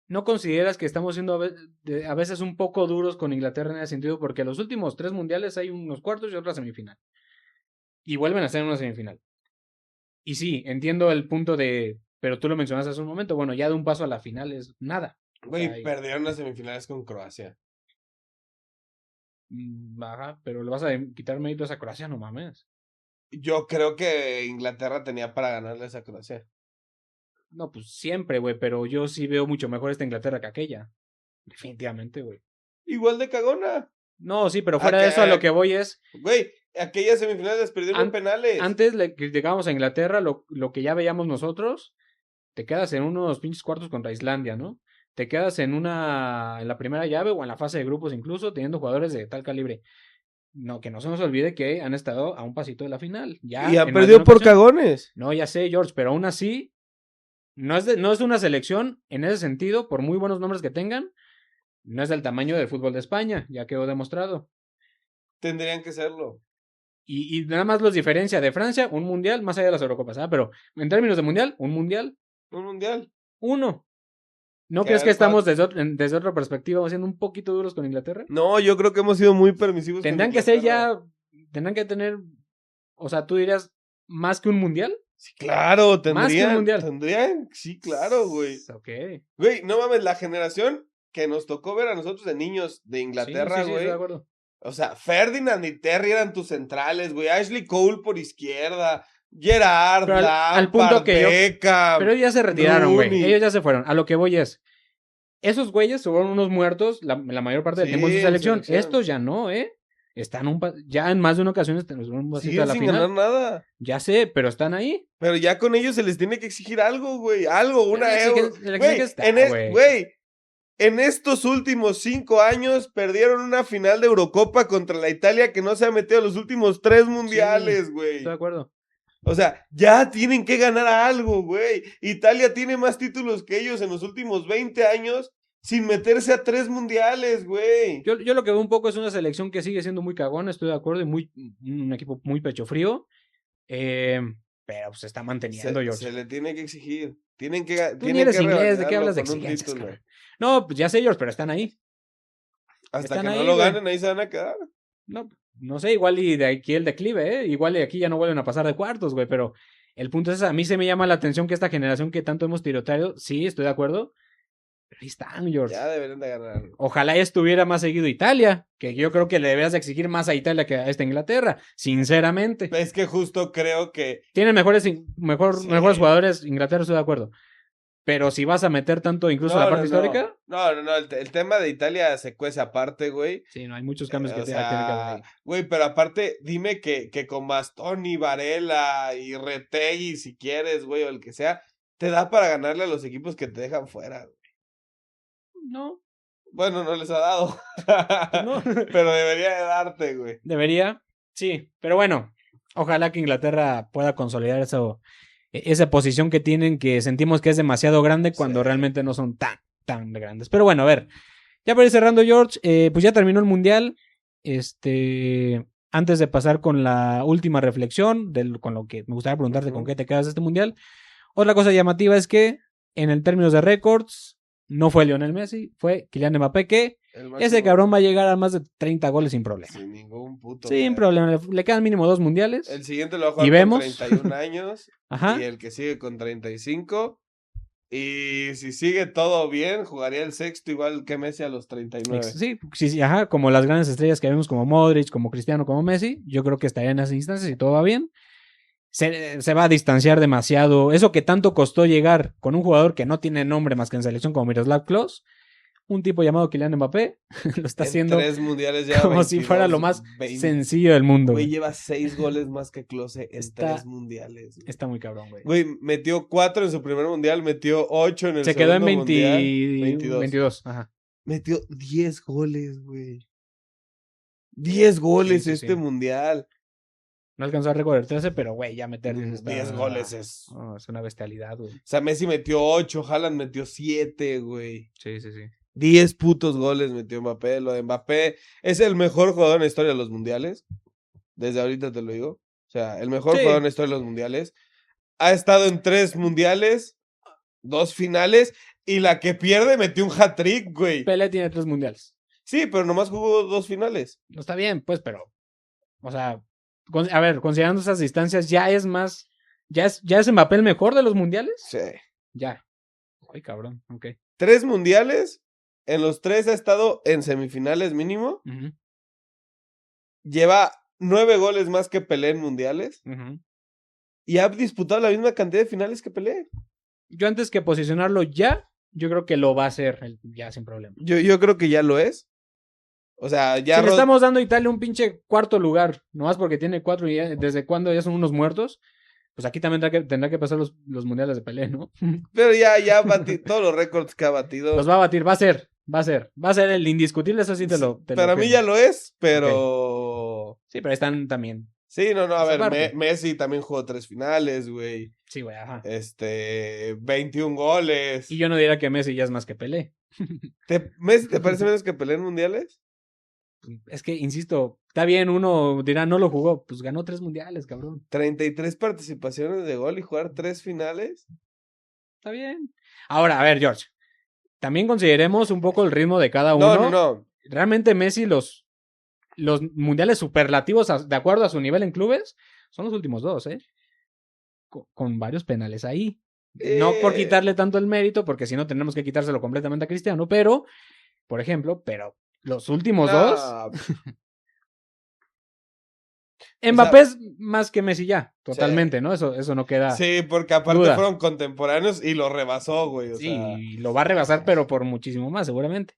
¿No consideras que estamos siendo a veces un poco duros con Inglaterra en ese sentido? Porque los últimos 3 mundiales hay unos cuartos y otra semifinal. Y vuelven a ser una semifinal. Y sí, entiendo el punto de... Pero tú lo mencionaste hace un momento. Bueno, ya de un paso a la final es nada.
Güey, perdieron las semifinales con Croacia.
Ajá, pero le vas a quitar méritos a Croacia, no mames.
Yo creo que Inglaterra tenía para ganarles a Croacia.
No, pues siempre, güey, pero yo sí veo mucho mejor esta Inglaterra que aquella. Definitivamente, güey.
Igual de cagona.
No, sí, pero fuera de eso a lo que voy es...
Güey, aquellas semifinales las perdieron en penales.
Antes le criticábamos a Inglaterra lo que ya veíamos nosotros. Te quedas en unos pinches cuartos contra Islandia, ¿no? Te quedas en la primera llave o en la fase de grupos incluso, teniendo jugadores de tal calibre. No, que no se nos olvide que han estado a un pasito de la final. Ya,
y han perdido por cagones.
No, ya sé, George, pero aún así, no es una selección en ese sentido, por muy buenos nombres que tengan, no es del tamaño del fútbol de España, ya quedó demostrado.
Tendrían que serlo.
Y nada más los diferencia de Francia, un mundial, más allá de las Eurocopas, ¿ah? Pero en términos de mundial, un mundial,
Un mundial.
Uno. ¿No
Que
crees
a
que
ver,
estamos desde otra perspectiva siendo un poquito duros con Inglaterra?
No, yo creo que hemos sido muy permisivos con
Tendrán que ser
Inglaterra.
tendrán que tener, o sea, tú dirías, más que un mundial.
Sí, claro,
Más que un mundial.
tendrían, sí, claro, güey.
Ok.
Güey, no mames, la generación que nos tocó ver a nosotros de niños de
Sí,
Inglaterra,
estoy de
güey.
acuerdo.
O sea, Ferdinand y Terry eran tus centrales, güey. Ashley Cole por izquierda. Gerard,
Pero al punto
Lampard,
que
Beckham.
pero ellos ya se retiraron, güey.
Rooney.
Ellos ya se fueron. A lo que voy es, esos güeyes fueron unos muertos la mayor parte del
Sí,
tiempo en su
en
selección.
selección.
Estos ya no, ¿eh? Están ya en más de una ocasión están un vasito
Siguen
a la
sin
final.
ganar nada.
Ya sé, pero están ahí.
Pero ya con ellos se les tiene que exigir algo, güey. Algo, una
La
euro.
exigencia
Güey,
está, güey.
güey, en estos últimos 5 años perdieron una final de Eurocopa contra la Italia que no se ha metido a los últimos 3 mundiales, güey.
Estoy de acuerdo.
O sea, ya tienen que ganar algo, güey. Italia tiene más títulos que ellos en los últimos 20 años sin meterse a 3 mundiales, güey.
Yo lo que veo un poco es una selección que sigue siendo muy cagona, estoy de acuerdo, y un equipo muy pecho frío. Pero se está manteniendo, George.
Se le tiene que exigir. Tienen que
Tú ni eres inglés, ¿de qué hablas de
con un
exigencias,
título.
cabrón? No, pues ya sé, George, pero están ahí.
Hasta
Están
que no
ahí,
lo
güey.
ganen, ahí se van a quedar.
No sé, igual y de aquí el declive, ¿eh? Igual y aquí ya no vuelven a pasar de cuartos, güey, pero el punto es, a mí se me llama la atención que esta generación que tanto hemos tiroteado, sí, estoy de acuerdo, pero ahí están, George.
Ya deberían de ganar.
Ojalá ya estuviera más seguido Italia, que yo creo que le deberías de exigir más a Italia que a esta Inglaterra, sinceramente.
Es que justo creo que
Tienen mejores
Sí.
jugadores Inglaterra, estoy de acuerdo. Pero si vas a meter tanto incluso la parte histórica.
No. El tema de Italia se cuece aparte, güey.
Sí, no, hay muchos cambios que
O
tiene que haber
sea,
ahí.
güey, pero aparte, dime que con Bastoni, Varela y Retegui, si quieres, güey, o el que sea, te da para ganarle a los equipos que te dejan fuera, güey.
No,
Bueno, no les ha dado.
pues no.
Pero debería de darte, güey.
Debería, sí. Pero bueno, ojalá que Inglaterra pueda consolidar esa posición que tienen, que sentimos que es demasiado grande cuando
Sí.
realmente no son tan grandes. Pero bueno, a ver. Ya para ir cerrando, George, pues ya terminó el Mundial. Antes de pasar con la última reflexión, con lo que me gustaría preguntarte con qué te quedas de este Mundial. Otra cosa llamativa es que, en el términos de récords, no fue Lionel Messi, fue Kylian Mbappé, que ese cabrón va a llegar a más de 30 goles sin problema.
Sin ningún puto.
Sin problema. Le quedan mínimo 2 mundiales.
El siguiente lo va a jugar
¿Y vemos?
con 31 años.
Ajá.
Y el que sigue con 35. Y si sigue todo bien, jugaría el sexto igual que Messi a los 39.
Sí, ajá, como las grandes estrellas que vemos como Modric, como Cristiano, como Messi, yo creo que estaría en esas instancias y todo va bien. Se va a distanciar demasiado. Eso que tanto costó llegar con un jugador que no tiene nombre más que en selección como Miroslav Klose, un tipo llamado Kylian Mbappé, lo está haciendo
3 mundiales ya
como
22,
si fuera lo más
20.
sencillo del mundo.
Güey, lleva 6 goles más que Klose en
Está-
3 mundiales. Güey.
Está muy cabrón, güey.
Güey, metió 4 en su primer mundial, metió 8 en el
Se quedó en
segundo mundial.
22. Ajá.
Metió 10 goles, güey. 10 goles
Sí.
este mundial.
No alcanzó a recordar 13, pero güey, ya meter
10 goles es.
Es una bestialidad, güey.
O sea, Messi metió 8, Haaland metió 7, güey.
Sí.
10 putos goles metió Mbappé. Lo de Mbappé es el mejor jugador en la historia de los mundiales. Desde ahorita te lo digo. O sea, el mejor
Sí.
jugador en la historia de los mundiales. Ha estado en 3 mundiales, 2 finales. Y la que pierde metió un hat-trick, güey.
Pelé tiene 3 mundiales.
Sí, pero nomás jugó 2 finales.
No está bien, pues, pero. O sea, a ver, considerando esas distancias, ya es más. ¿Ya es Mbappé el mejor de los mundiales?
Sí.
Ya. Ay, cabrón, ok.
3 mundiales. En los 3 ha estado en semifinales mínimo.
Ujú,
Lleva 9 goles más que Pelé en mundiales.
ujú.
Y ha disputado la misma cantidad de finales que Pelé.
Yo antes que posicionarlo ya, yo creo que lo va a hacer ya sin problema.
Yo creo que ya lo es. O sea, ya
Si le estamos dando a Italia un pinche cuarto lugar, nomás porque tiene 4 y desde cuando ya son unos muertos, pues aquí también tendrá que pasar los mundiales de Pelé, ¿no?
Pero ya batí todos los récords que ha batido.
Los va a batir, va a ser el indiscutible, eso sí te lo
Para mí
firmo.
ya lo es, pero...
Sí, pero están también.
Sí, no, a
Esa
ver,
parte.
Messi también jugó 3 finales, güey.
Sí, güey, ajá.
21 goles.
Y yo no diría que Messi ya es más que Pelé.
¿Messi te parece menos que Pelé en mundiales?
Es que, insisto, está bien, uno dirá, no lo jugó. Pues ganó 3 mundiales, cabrón.
33 participaciones de gol y jugar 3 finales.
está bien. Ahora, a ver, George, también consideremos un poco el ritmo de cada uno.
No.
Realmente Messi, los mundiales superlativos, de acuerdo a su nivel en clubes, son los últimos 2, ¿eh? Con varios penales ahí. No por quitarle tanto el mérito, porque si no tenemos que quitárselo completamente a Cristiano, pero, por ejemplo, los últimos 2... Mbappé es más que Messi ya, totalmente, sí. ¿No? Eso no queda.
Sí, porque aparte duda. Fueron contemporáneos y lo rebasó, güey.
Y lo va a rebasar, pero por muchísimo más, seguramente.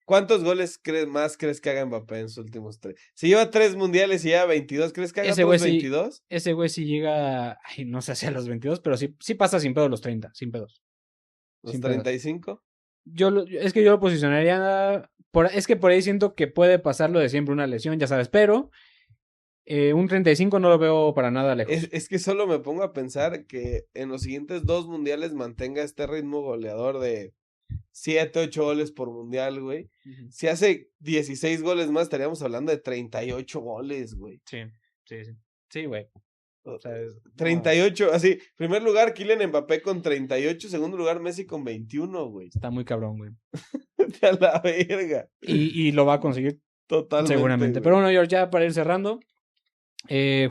¿Cuántos goles crees que haga Mbappé en sus últimos 3? Si lleva 3 mundiales y lleva 22, ¿crees que haga los 22?
Ese güey sí llega, no sé si a los 22, pero sí pasa sin pedos los 30, sin pedos.
¿Los sin 35?
Es que yo lo posicionaría, es que por ahí siento que puede pasar lo de siempre, una lesión, ya sabes, pero un 35 no lo veo para nada lejos.
Es que solo me pongo a pensar que en los siguientes 2 mundiales mantenga este ritmo goleador de 7, 8 goles por mundial, güey. Uh-huh. Si hace 16 goles más, estaríamos hablando de 38 goles, güey.
Sí, güey.
O sea, 38, así, primer lugar Kylian Mbappé con 38, segundo lugar Messi con 21, güey.
Está muy cabrón, güey.
A la verga.
Y lo va a conseguir
totalmente.
Seguramente.
Güey.
Pero bueno, George, ya para ir cerrando,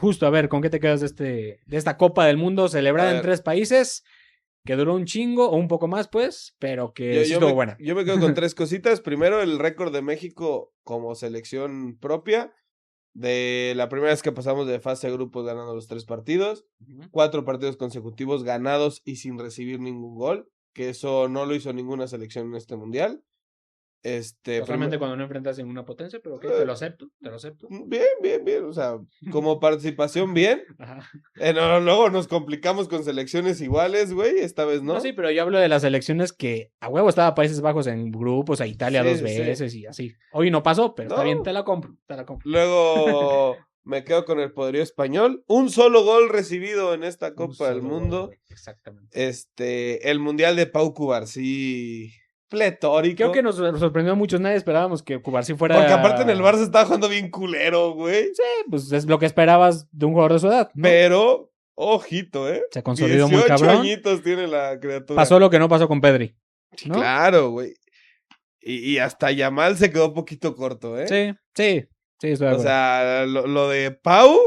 justo, a ver, ¿con qué te quedas de esta Copa del Mundo celebrada en 3 países? Que duró un chingo, o un poco más, pues, pero que sí estuvo buena.
Yo me quedo con 3 cositas. Primero, el récord de México como selección propia. De la primera vez que pasamos de fase de grupos ganando los 3 partidos. 4 partidos consecutivos ganados y sin recibir ningún gol. Que eso no lo hizo ninguna selección en este mundial.
Realmente cuando no enfrentas en una potencia, pero te lo acepto.
Bien. O sea, como participación, bien. Luego nos complicamos con selecciones iguales, güey. Esta vez no.
No, sí, pero yo hablo de las selecciones que a huevo estaba Países Bajos en grupos, a Italia 2 veces y así. Hoy no pasó, pero está bien, te la compro.
Luego me quedo con el poderío español. Un solo gol recibido en esta Copa del Mundo.
Gol, exactamente.
El Mundial de Pau Cubarsí. Pletórico.
Creo que nos sorprendió a muchos, nadie esperábamos que Cubarsí fuera...
Porque aparte en el Barça estaba jugando bien culero, güey.
Sí, pues es lo que esperabas de un jugador de su edad, ¿no?
Pero, ojito,
se consolidó muy cabrón.
18 aññitos tiene la criatura.
Pasó lo que no pasó con Pedri, ¿no?
Claro, güey. Y hasta Yamal se quedó un poquito corto, ¿eh?
Sí, estoy de acuerdo.
O sea, lo de Pau,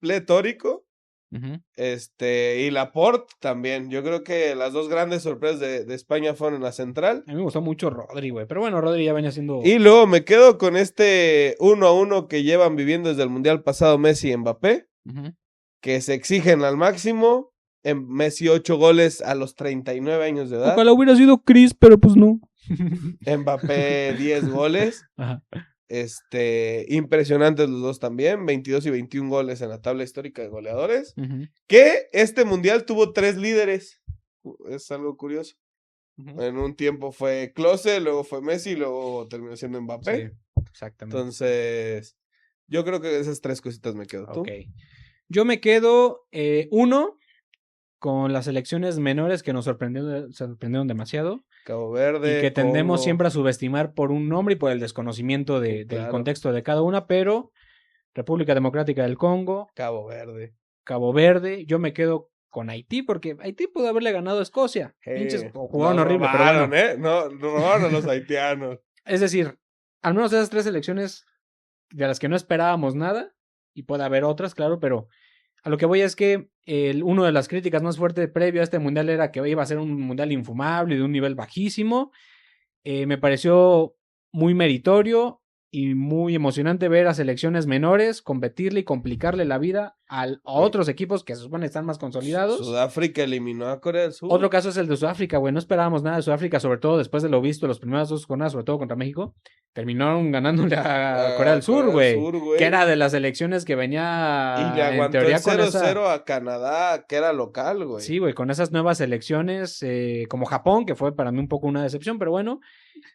pletórico.
Uh-huh.
Y Laporte también. Yo creo que las 2 grandes sorpresas de España fueron en la central.
A mí me gustó mucho Rodri, güey. Pero bueno, Rodri ya venía haciendo...
Y luego me quedo con 1-1 que llevan viviendo desde el Mundial pasado Messi y Mbappé.
Uh-huh.
Que se exigen al máximo. En Messi 8 goles a los 39 años de edad.
Ojalá hubiera sido Chris, pero pues no.
Mbappé 10 goles.
Ajá.
Impresionantes los dos también, 22 y 21 goles en la tabla histórica de goleadores.
Uh-huh.
Que este mundial tuvo 3 líderes. Es algo curioso. Uh-huh. En un tiempo fue Klose, luego fue Messi, luego terminó siendo Mbappé.
Sí, exactamente.
Entonces, yo creo que esas 3 cositas me quedo. ¿Tú?
Okay. Yo me quedo, 1, con las selecciones menores que nos sorprendieron demasiado.
Cabo Verde,
y que tendemos
Congo.
Siempre a subestimar por un nombre y por el desconocimiento del contexto de cada una, pero República Democrática del Congo,
Cabo
Verde, yo me quedo con Haití, porque Haití pudo haberle ganado a Escocia. Pinches jugaron horrible,
robaron,
pero bueno.
No robaron a los haitianos.
Es decir, al menos esas 3 selecciones de las que no esperábamos nada, y puede haber otras, claro, pero a lo que voy es que una de las críticas más fuertes previo a este mundial era que iba a ser un mundial infumable de un nivel bajísimo. Me pareció muy meritorio y muy emocionante ver a selecciones menores competirle y complicarle la vida a otros equipos que se supone están más consolidados.
Sudáfrica eliminó a Corea del Sur.
Otro caso es el de Sudáfrica, güey. No esperábamos nada de Sudáfrica, sobre todo después de lo visto las primeras 2 jornadas, sobre todo contra México. Terminaron ganándole a Corea del Sur, güey. Que era de las selecciones que venía
y le aguantó en teoría el 0-0 a Canadá, que era local, güey.
Sí, güey, con esas nuevas selecciones, como Japón, que fue para mí un poco una decepción, pero bueno.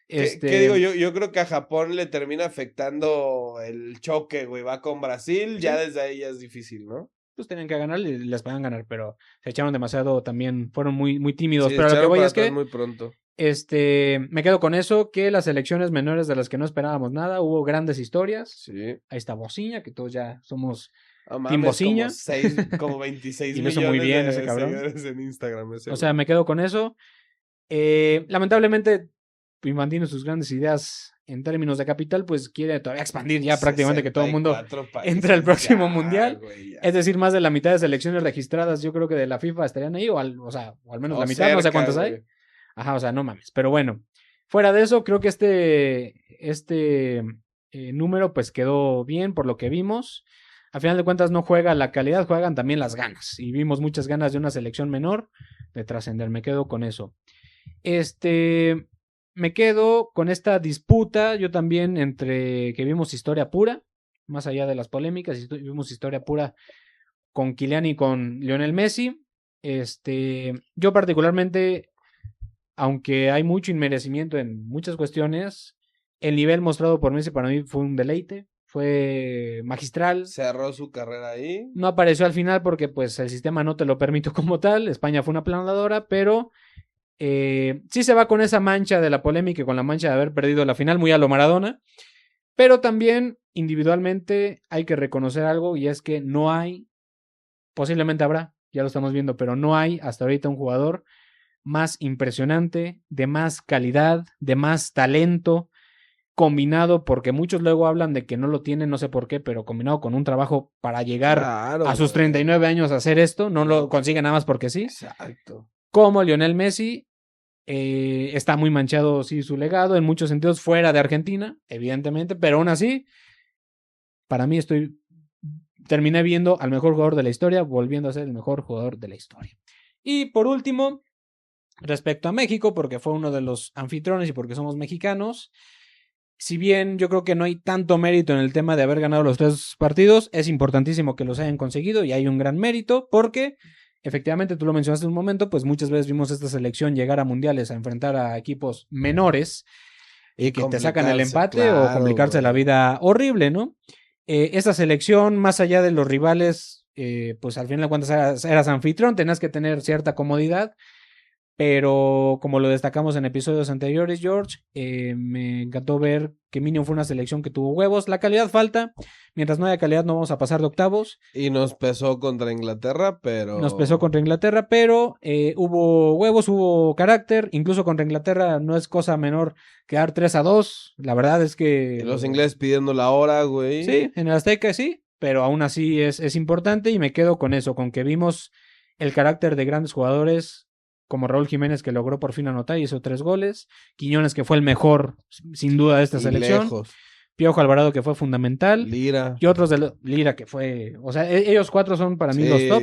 ¿Qué digo? Yo creo que a Japón le termina afectando el choque, güey. Va con Brasil, ya desde ahí ya es difícil, ¿no?
pues tenían que ganar y les podían ganar, pero se echaron demasiado también, fueron muy, muy tímidos.
Sí,
Pero lo que
echaron
voy
para
es que
atrás muy pronto.
me quedo con eso, que las selecciones menores de las que no esperábamos nada, hubo grandes historias.
Sí.
Ahí está Bociña, que todos ya somos
No
Team
mames,
Bociña.
como 26
Y lo hizo
millones
muy bien
de
ese cabrón.
seguidores en Instagram.
O sea, me quedo con eso. Lamentablemente, Infantino sus grandes ideas en términos de capital, pues quiere todavía expandir ya prácticamente que todo el mundo entre al próximo mundial.
Güey,
es decir, más de la mitad de selecciones registradas, yo creo que de la FIFA estarían ahí, o al menos la mitad,
cerca,
no sé cuántas
güey.
hay. Ajá, o sea, no mames. Pero bueno, fuera de eso, creo que este número pues quedó bien por lo que vimos. A final de cuentas no juega la calidad, juegan también las ganas. Y vimos muchas ganas de una selección menor de trascender. Me quedo con eso. Me quedo con esta disputa, yo también, entre que vimos historia pura, más allá de las polémicas, vimos historia pura con Kylian y con Lionel Messi. Yo particularmente, aunque hay mucho inmerecimiento en muchas cuestiones, el nivel mostrado por Messi para mí fue un deleite, fue magistral.
Cerró su carrera ahí.
No apareció al final porque pues el sistema no te lo permitió como tal, España fue una planadora, pero sí se va con esa mancha de la polémica y con la mancha de haber perdido la final muy a lo Maradona, pero también individualmente hay que reconocer algo y es que no hay, posiblemente habrá, ya lo estamos viendo, pero no hay hasta ahorita un jugador más impresionante, de más calidad, de más talento, combinado, porque muchos luego hablan de que no lo tienen, no sé por qué, pero combinado con un trabajo para llegar a sus 39 años a hacer esto, no lo consigue nada más porque sí.
Exacto.
Como Lionel Messi, está muy manchado, sí, su legado, en muchos sentidos fuera de Argentina, evidentemente, pero aún así, para mí terminé viendo al mejor jugador de la historia, volviendo a ser el mejor jugador de la historia. Y por último, respecto a México, porque fue uno de los anfitriones y porque somos mexicanos, si bien yo creo que no hay tanto mérito en el tema de haber ganado los 3 partidos, es importantísimo que los hayan conseguido y hay un gran mérito porque efectivamente tú lo mencionaste en un momento, pues muchas veces vimos esta selección llegar a mundiales a enfrentar a equipos menores y que te sacan el empate, claro, o complicarse la vida horrible, ¿no? Esta selección, más allá de los rivales, pues al final de cuentas eras anfitrión, tenías que tener cierta comodidad. Pero como lo destacamos en episodios anteriores, George, me encantó ver que Minion fue una selección que tuvo huevos. La calidad falta. Mientras no haya calidad no vamos a pasar de octavos.
Y nos pesó contra Inglaterra, pero...
hubo huevos, hubo carácter. Incluso contra Inglaterra no es cosa menor quedar 3-2. La verdad es que...
Y los ingleses pidiendo la hora, güey.
Sí, en el Azteca sí, pero aún así es importante y me quedo con eso, con que vimos el carácter de grandes jugadores como Raúl Jiménez, que logró por fin anotar y hizo 3 goles. Quiñones, que fue el mejor, sin duda, de esta selección.
Lejos.
Piojo Alvarado, que fue fundamental.
Lira.
Y otros Lira, que fue... O sea, ellos 4 son para mí los top.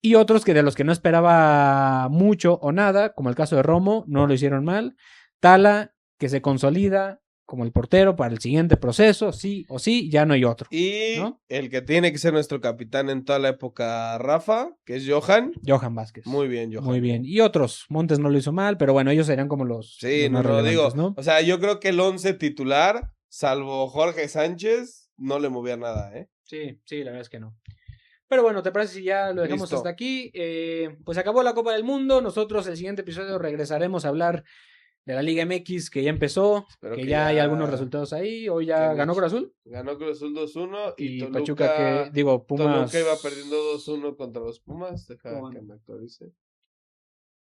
Y otros que de los que no esperaba mucho o nada, como el caso de Romo, no lo hicieron mal. Tala, que se consolida como el portero para el siguiente proceso, sí o sí, ya no hay otro.
Y
¿no?
El que tiene que ser nuestro capitán en toda la época, Rafa, que es Johan
Vázquez.
Muy bien, Johan.
Muy bien. Y otros, Montes no lo hizo mal, pero bueno, ellos serían como los,
sí,
los más relevantes, ¿no?
O sea, yo creo que el 11 titular, salvo Jorge Sánchez, no le movía nada, ¿eh?
Sí, la verdad es que no. Pero bueno, ¿te parece si ya lo dejamos hasta aquí? Pues acabó la Copa del Mundo. Nosotros el siguiente episodio regresaremos a hablar de la Liga MX, que ya empezó, que ya hay algunos resultados ahí. Hoy ya ganó Cruz Azul.
Ganó Cruz Azul 2-1 y Toluca,
Pachuca, Pumas.
Toluca iba perdiendo 2-1 contra los Pumas. Deja que me actualice.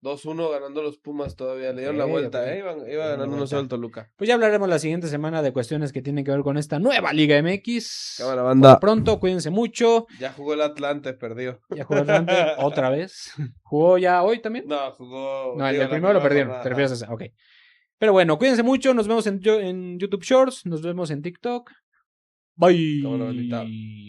2-1 ganando los Pumas todavía. Le dieron la vuelta, Iba ganando 1-0 el Toluca.
Pues ya hablaremos la siguiente semana de cuestiones que tienen que ver con esta nueva Liga MX.
Cámara, banda.
Por pronto, cuídense mucho.
Ya jugó el Atlante, perdió.
Ya jugó el Atlante otra vez. ¿Jugó ya hoy también?
No, jugó.
No, el primero lo perdieron. Te refieres a ese. Ok. Pero bueno, cuídense mucho. Nos vemos en YouTube Shorts. Nos vemos en TikTok. Bye.